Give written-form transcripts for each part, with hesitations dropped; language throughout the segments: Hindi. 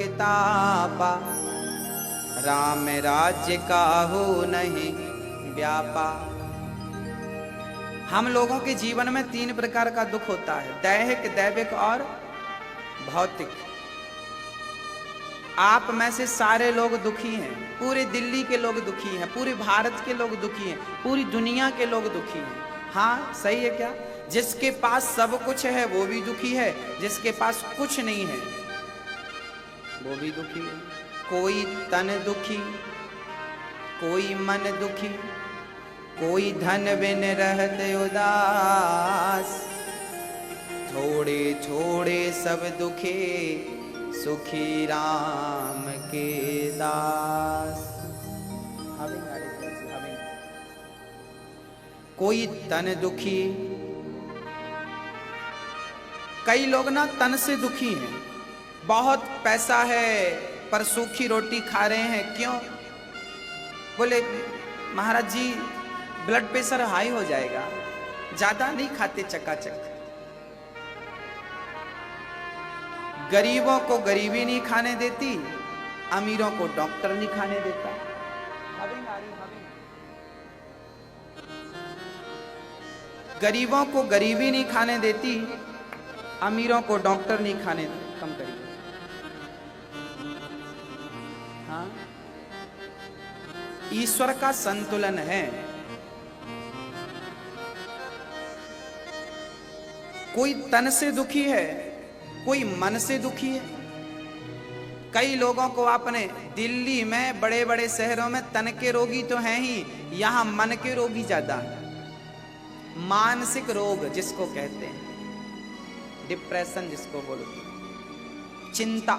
के तापा, राम राज्य काहू नहीं व्यापा। हम लोगों के जीवन में 3 प्रकार का दुख होता है, दैहिक, दैविक और भौतिक। आप में से सारे लोग दुखी हैं, पूरे दिल्ली के लोग दुखी हैं, पूरे भारत के लोग दुखी हैं, पूरी दुनिया के लोग दुखी हैं। हाँ सही है क्या? जिसके पास सब कुछ है वो भी दुखी है, जिसके पास कुछ नहीं है वो भी दुखी है। कोई तन दुखी, कोई मन दुखी, कोई धन बिन रहते उदास, थोड़े थोड़े सब दुखे, सुखी राम के दास। कोई तन दुखी, कई लोग ना तन से दुखी हैं, बहुत पैसा है पर सूखी रोटी खा रहे हैं। क्यों? बोले महाराज जी ब्लड प्रेशर हाई हो जाएगा, ज्यादा नहीं खाते चकाचक। गरीबों को गरीबी नहीं खाने देती, अमीरों को डॉक्टर नहीं खाने देता। गरीबों को गरीबी नहीं खाने देती, अमीरों को डॉक्टर नहीं खाने देता। कम करिए। हाँ, ईश्वर का संतुलन है। कोई तन से दुखी है, कोई मन से दुखी है। कई लोगों को आपने दिल्ली में, बड़े बड़े शहरों में तन के रोगी तो हैं ही, यहां मन के रोगी ज्यादा है। मानसिक रोग जिसको कहते हैं, डिप्रेशन जिसको बोलते हैं, चिंता,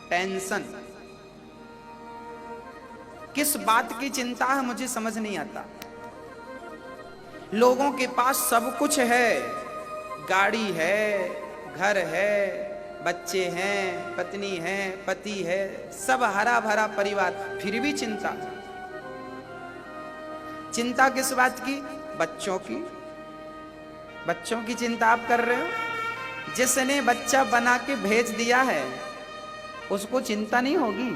टेंशन। किस बात की चिंता है मुझे समझ नहीं आता। लोगों के पास सब कुछ है, गाड़ी है, घर है, बच्चे हैं, पत्नी है, पति है, सब हरा भरा परिवार, फिर भी चिंता। चिंता किस बात की? बच्चों की। बच्चों की चिंता आप कर रहे हो? जिसने बच्चा बना के भेज दिया है उसको चिंता नहीं होगी?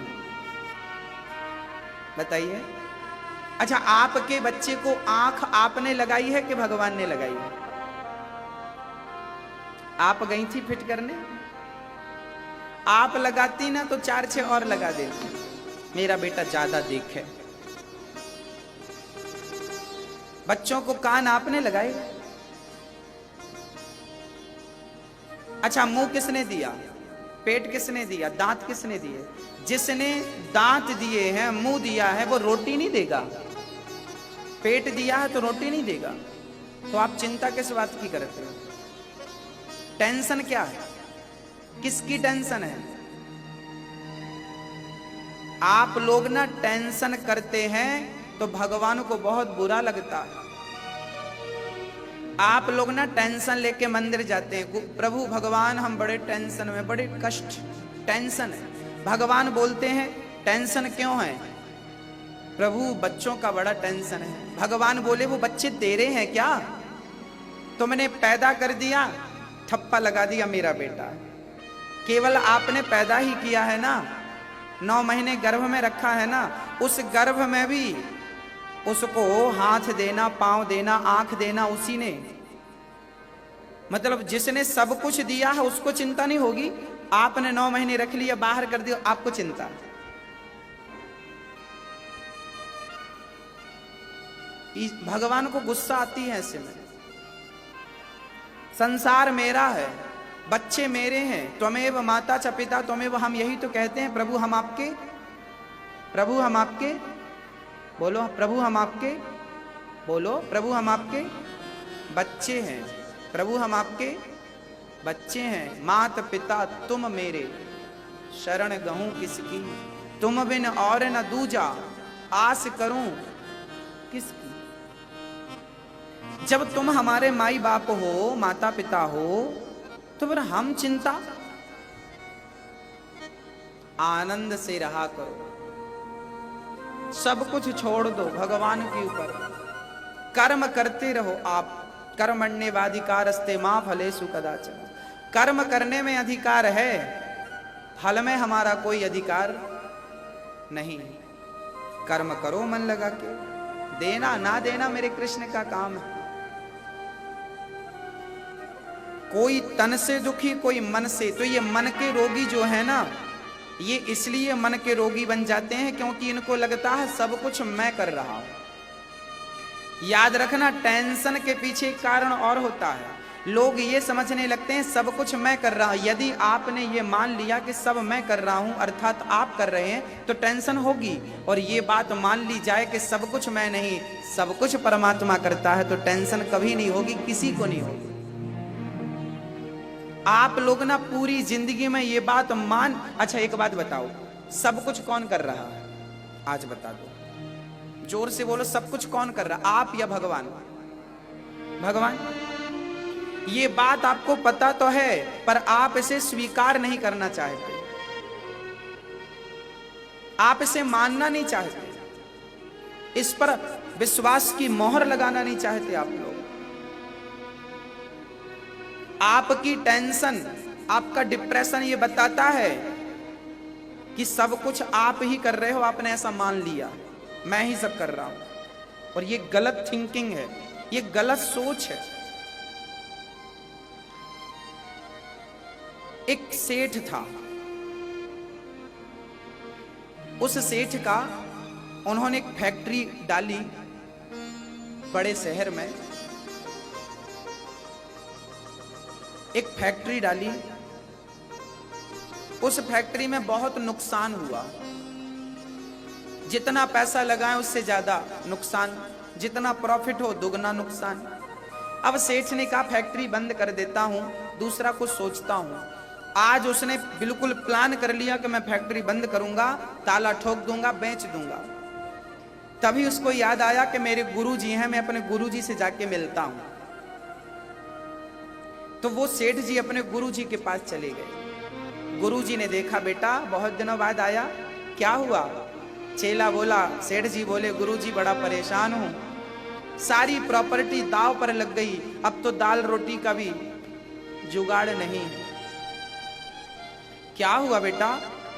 बताइए। अच्छा, आपके बच्चे को आंख आपने लगाई है कि भगवान ने लगाई है? आप गई थी फिट करने? आप लगाती ना तो 4-6 और लगा देती, मेरा बेटा ज्यादा देखे। बच्चों को कान आपने लगाए? अच्छा, मुंह किसने दिया? पेट किसने दिया? दांत किसने दिए? जिसने दांत दिए हैं, मुंह दिया है, वो रोटी नहीं देगा? पेट दिया है तो रोटी नहीं देगा? तो आप चिंता किस बात की करते हो? टेंशन क्या है? किसकी टेंशन है? आप लोग ना टेंशन करते हैं तो भगवान को बहुत बुरा लगता है। आप लोग ना टेंशन लेके मंदिर जाते हैं, प्रभु भगवान हम बड़े टेंशन में, बड़े कष्ट, टेंशन है। भगवान बोलते हैं टेंशन क्यों है? प्रभु बच्चों का बड़ा टेंशन है। भगवान बोले वो बच्चे तेरे हैं क्या? तुमने पैदा कर दिया, ठप्पा लगा दिया मेरा बेटा, केवल आपने पैदा ही किया है ना, 9 महीने गर्भ में रखा है ना, उस गर्भ में भी उसको हाथ देना, पांव देना, आंख देना उसी ने। मतलब जिसने सब कुछ दिया है उसको चिंता नहीं होगी? आपने 9 महीने रख लिया, बाहर कर दिया, आपको चिंता। भगवान को गुस्सा आती है ऐसे में। संसार मेरा है, बच्चे मेरे हैं, त्वमेव माता च पिता त्वमेव, हम यही तो कहते हैं प्रभु हम आपके, प्रभु हम आपके, बोलो प्रभु हम आपके, बोलो प्रभु हम आपके बच्चे हैं, प्रभु हम आपके बच्चे हैं। मात पिता तुम मेरे, शरण गहूं किसकी, तुम बिन और न दूजा, आस करूं किसकी। जब तुम हमारे माई बाप हो, माता पिता हो, तो फिर हम चिंता, आनंद से रहा करो, सब कुछ छोड़ दो भगवान के ऊपर, कर्म करते रहो आप। कर्मण्येवाधिकारस्ते मां फलेषु कदाचन, कर्म करने में अधिकार है, फल में हमारा कोई अधिकार नहीं। कर्म करो मन लगा के, देना ना देना मेरे कृष्ण का काम है। कोई तन से दुखी, कोई मन से। तो ये मन के रोगी जो है ना, ये इसलिए मन के रोगी बन जाते हैं क्योंकि इनको लगता है सब कुछ मैं कर रहा हूं। याद रखना, टेंशन के पीछे कारण और होता है। लोग ये समझने लगते हैं सब कुछ मैं कर रहा हूं। यदि आपने ये मान लिया कि सब मैं कर रहा हूं अर्थात आप कर रहे हैं, तो टेंशन होगी। और ये बात मान ली जाए कि सब कुछ मैं नहीं, सब कुछ परमात्मा करता है, तो टेंशन कभी नहीं होगी, किसी को नहीं होगी। आप लोग ना पूरी जिंदगी में ये बात अच्छा एक बात बताओ, सब कुछ कौन कर रहा है? आज बता दो, जोर से बोलो, सब कुछ कौन कर रहा है, आप या भगवान? भगवान। ये बात आपको पता तो है, पर आप इसे स्वीकार नहीं करना चाहते, आप इसे मानना नहीं चाहते, इस पर विश्वास की मोहर लगाना नहीं चाहते आप लोग। आपकी टेंशन, आपका डिप्रेशन ये बताता है कि सब कुछ आप ही कर रहे हो। आपने ऐसा मान लिया, मैं ही सब कर रहा हूं। और ये गलत थिंकिंग है, ये गलत सोच है। एक सेठ था, उस सेठ का, उन्होंने एक फैक्ट्री डाली बड़े शहर में, एक फैक्ट्री डाली। उस फैक्ट्री में बहुत नुकसान हुआ, जितना पैसा लगाएं उससे ज्यादा नुकसान, जितना प्रॉफिट हो दुगना नुकसान। अब सेठ ने कहा फैक्ट्री बंद कर देता हूं, दूसरा कुछ सोचता हूं। आज उसने बिल्कुल प्लान कर लिया कि मैं फैक्ट्री बंद करूंगा, ताला ठोक दूंगा, बेच दूंगा। तभी उसको याद आया कि मेरे गुरुजी हैं, मैं अपने गुरुजी से जाके मिलता हूं। तो वो सेठ जी अपने गुरुजी के पास चले गए। गुरुजी ने देखा बेटा बहुत दिनों बाद आया, क्या हुआ? चेला बोला, सेठ जी बोले गुरुजी बड़ा परेशान हूं, सारी प्रॉपर्टी दांव पर लग गई, अब तो दाल रोटी का भी जुगाड़ नहीं है। क्या हुआ बेटा?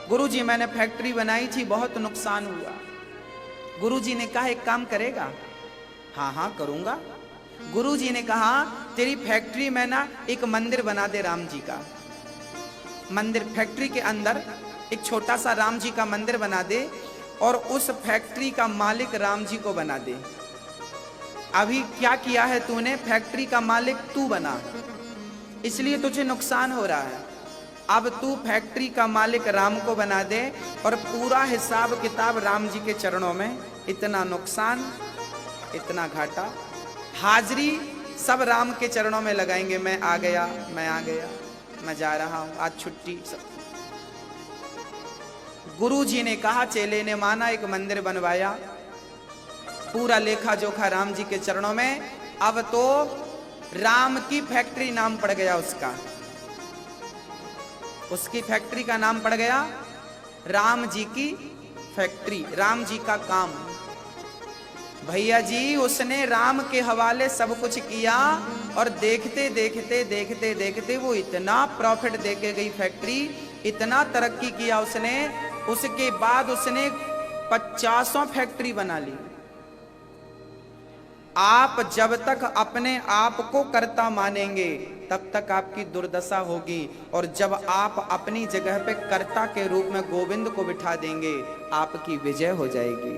गुरुजी मैंने फैक्ट्री बनाई थी, बहुत नुकसान हुआ। गुरुजी ने कहा एक काम करेगा? हाँ हाँ करूंगा। गुरुजी ने कहा तेरी फैक्ट्री में ना एक मंदिर बना दे राम जी का मंदिर, फैक्ट्री के अंदर एक छोटा सा राम जी का मंदिर बना दे और उस फैक्ट्री का मालिक राम जी को बना दे। अभी क्या किया है तूने? फैक्ट्री का मालिक तू बना, इसलिए तुझे नुकसान हो रहा है। अब तू फैक्ट्री का मालिक राम को बना दे और पूरा हिसाब किताब राम जी के चरणों में। इतना नुकसान, इतना घाटा, हाजिरी सब राम के चरणों में लगाएंगे। मैं आ गया, मैं आ गया, मैं जा रहा हूं, आज छुट्टी सब। गुरु जी ने कहा, चेले ने माना, एक मंदिर बनवाया, पूरा लेखा जोखा राम जी के चरणों में। अब तो राम की फैक्ट्री नाम पड़ गया उसका, उसकी फैक्ट्री का नाम पड़ गया राम जी की फैक्ट्री, राम जी का काम। भैया जी उसने राम के हवाले सब कुछ किया और देखते देखते देखते देखते वो इतना प्रॉफिट देके गई फैक्ट्री, इतना तरक्की किया उसने। उसके बाद उसने 50 फैक्ट्री बना ली। आप जब तक अपने आप को कर्ता मानेंगे तब तक आपकी दुर्दशा होगी, और जब आप अपनी जगह पे कर्ता के रूप में गोविंद को बिठा देंगे आपकी विजय हो जाएगी।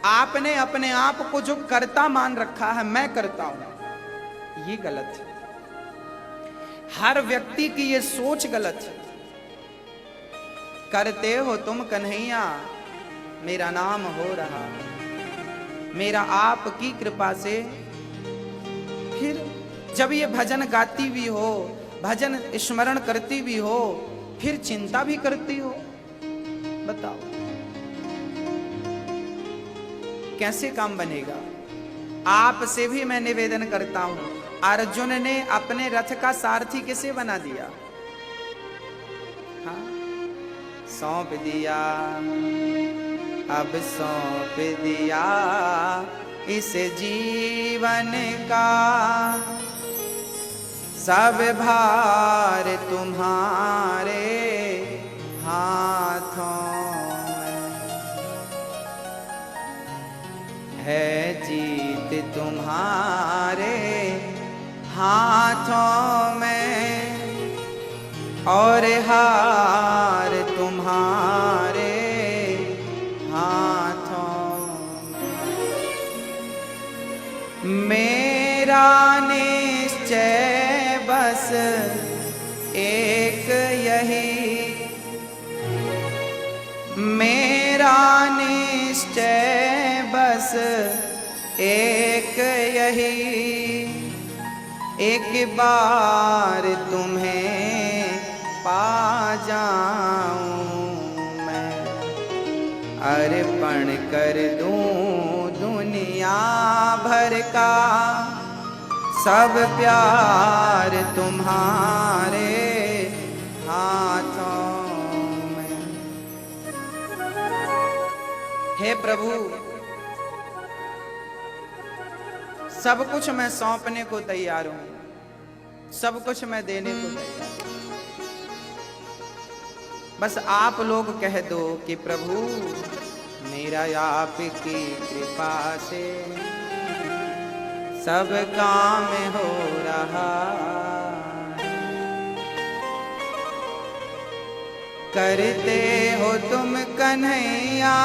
आपने अपने आप को जो कर्ता मान रखा है, मैं करता हूं, ये गलत है। हर व्यक्ति की ये सोच गलत है। करते हो तुम कन्हैया, मेरा नाम हो रहा, मेरा आपकी कृपा से। फिर जब ये भजन गाती भी हो, भजन स्मरण करती भी हो, फिर चिंता भी करती हो, बताओ कैसे काम बनेगा? आपसे भी मैं निवेदन करता हूं, अर्जुन ने अपने रथ का सारथी किसे बना दिया? हाँ, सौंप दिया, अब सौंप दिया इस जीवन का सब भार तुम्हारे हाथों में है, जीत तुम्हारे हाथों में और हार तुम्हारे हाथों में। मेरा निश्चय बस एक यही, मेरा निश्चय बस एक यही, एक बार तुम्हें पा जाऊं मैं, अर्पण कर दूं दुनिया भर का सब प्यार तुम्हारे हाथों में। हे प्रभु, सब कुछ मैं सौंपने को तैयार हूं, सब कुछ मैं देने को तैयार हूं। बस आप लोग कह दो कि प्रभु मेरा आपकी कृपा से सब काम हो रहा, करते हो तुम कन्हैया,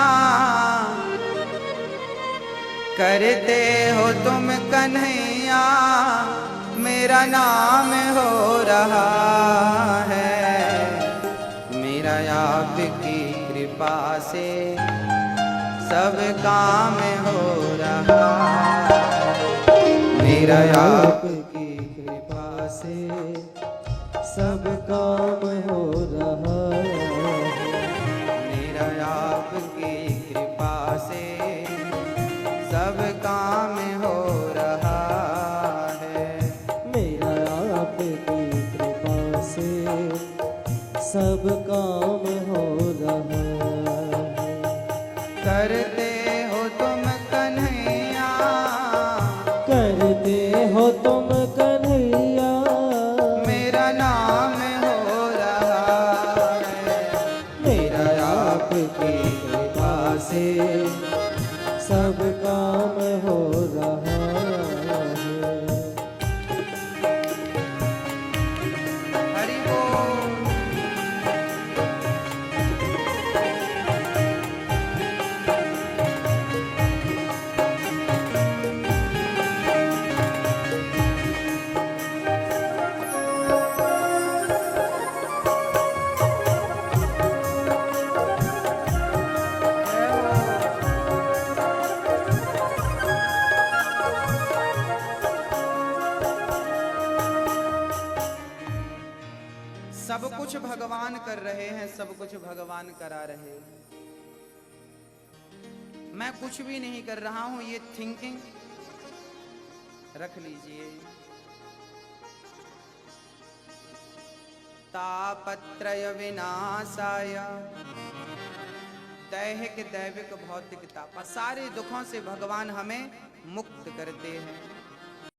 करते हो तुम कन्हैया, मेरा नाम हो रहा है, मेरा आपकी कृपा से सब काम हो रहा, मेरा आपकी कृपा से सब काम हो रहा है, मेरा आपकी कृपा से सब काम हो रहा है, मेरा आपकी कृपा से सब काम हो रहा है। करते हो तुम कन्हैया, करते हो तुम कन्हैया, मेरा नाम हो रहा है, मेरा आपकी कृपा से सब काम हो रहा है। हरि बोल। सब कुछ भगवान कर रहे हैं, सब कुछ भगवान करा रहे हैं, मैं कुछ भी नहीं कर रहा हूं, ये थिंकिंग रख लीजिए। तापत्रय विनाशाय, दैहिक दैविक भौतिक ताप, सारे दुखों से भगवान हमें मुक्त करते हैं।